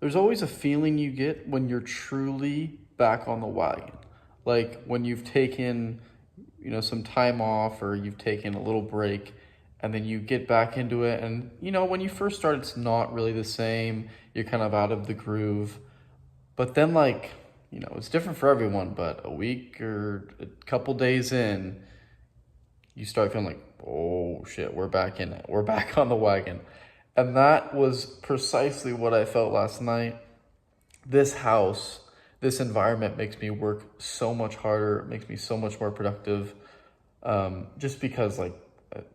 there's always a feeling you get when you're truly back on the wagon. Like when you've taken, some time off or you've taken a little break and then you get back into it. And, when you first start, it's not really the same. You're kind of out of the groove. But then, like, it's different for everyone, but a week or a couple days in, you start feeling like, oh shit, we're back in it. We're back on the wagon. And that was precisely what I felt last night. This house, this environment makes me work so much harder, it makes me so much more productive. Just because like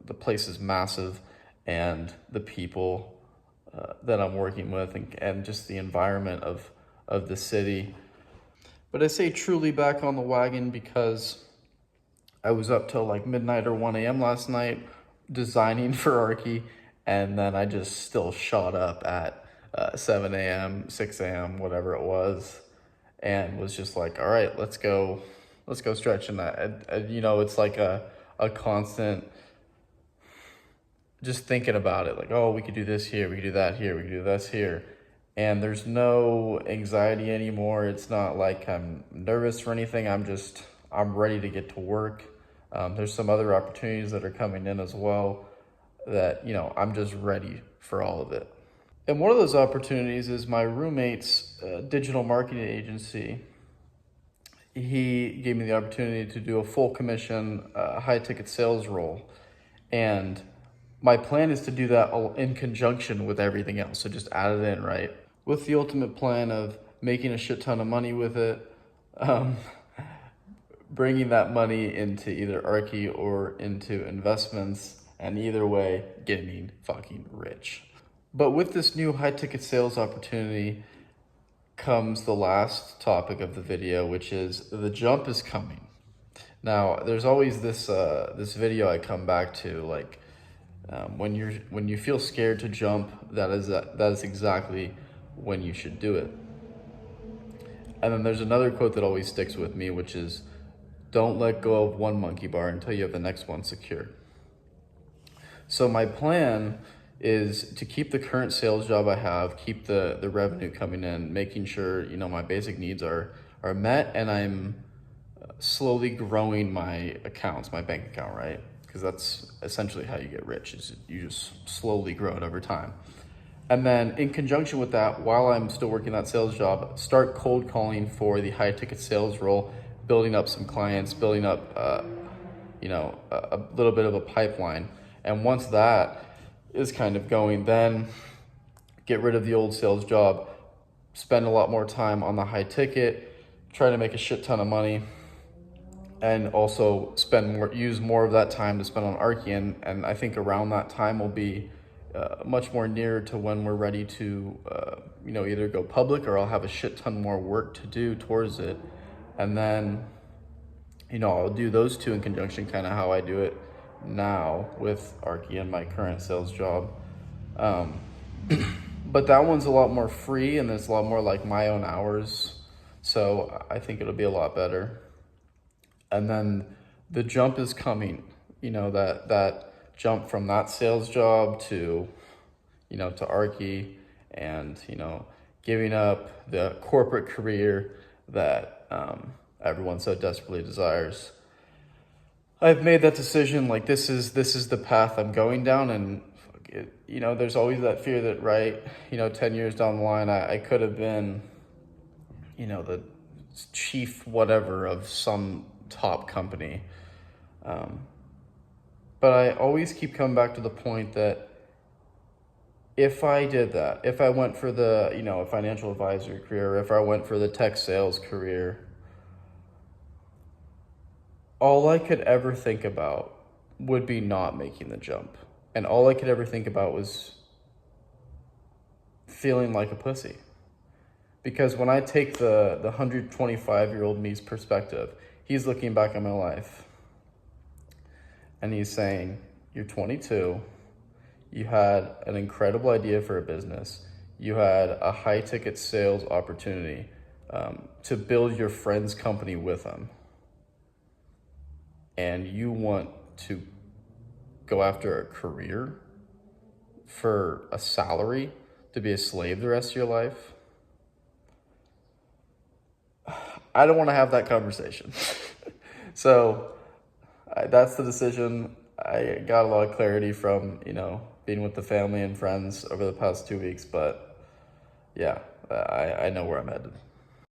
the place is massive and the people that I'm working with and just the environment of the city. But I say truly back on the wagon because I was up till like midnight or 1 a.m. last night designing for Archi, and then I just still shot up at 7 a.m., 6 a.m., whatever it was, and was just like, all right, let's go stretching that. It's like a constant just thinking about it, like, oh, we could do this here, we could do that here, we could do this here. And there's no anxiety anymore. It's not like I'm nervous or anything. I'm ready to get to work. There's some other opportunities that are coming in as well that, I'm just ready for all of it. And one of those opportunities is my roommate's digital marketing agency. He gave me the opportunity to do a full commission, high ticket sales role. And my plan is to do that in conjunction with everything else. So just add it in, right? With the ultimate plan of making a shit ton of money with it, bringing that money into either Archi or into investments, and either way, getting fucking rich. But with this new high ticket sales opportunity comes the last topic of the video, which is the jump is coming. Now, there's always this video I come back to, like when you feel scared to jump, that is exactly when you should do it. And then there's another quote that always sticks with me, which is, don't let go of one monkey bar until you have the next one secured. So my plan is to keep the current sales job I have, keep the revenue coming in, making sure, my basic needs are met, and I'm slowly growing my accounts, my bank account, right? Because that's essentially how you get rich, is you just slowly grow it over time. And then in conjunction with that, while I'm still working that sales job, start cold calling for the high ticket sales role, building up some clients, building up, a little bit of a pipeline. And once that is kind of going, then get rid of the old sales job, spend a lot more time on the high ticket, try to make a shit ton of money, and also use more of that time to spend on Archi. And I think around that time will be much more near to when we're ready to, either go public, or I'll have a shit ton more work to do towards it. And then, I'll do those two in conjunction, kind of how I do it now with Archi and my current sales job. But that one's a lot more free, and it's a lot more like my own hours. So I think it'll be a lot better. And then the jump is coming, that jump from that sales job to, to Archi, and, giving up the corporate career that everyone so desperately desires. I've made that decision. Like, this is the path I'm going down, and there's always that fear that, right, 10 years down the line, I could have been, the chief whatever of some top company. But I always keep coming back to the point that if I did that, if I went for the, financial advisory career, if I went for the tech sales career, all I could ever think about would be not making the jump. And all I could ever think about was feeling like a pussy. Because when I take the 125-year-old me's perspective, he's looking back at my life and he's saying, you're 22, you had an incredible idea for a business, you had a high ticket sales opportunity to build your friend's company with them, and you want to go after a career for a salary to be a slave the rest of your life. I don't want to have that conversation. So that's the decision. I got a lot of clarity from, being with the family and friends over the past 2 weeks, but yeah, I know where I'm headed.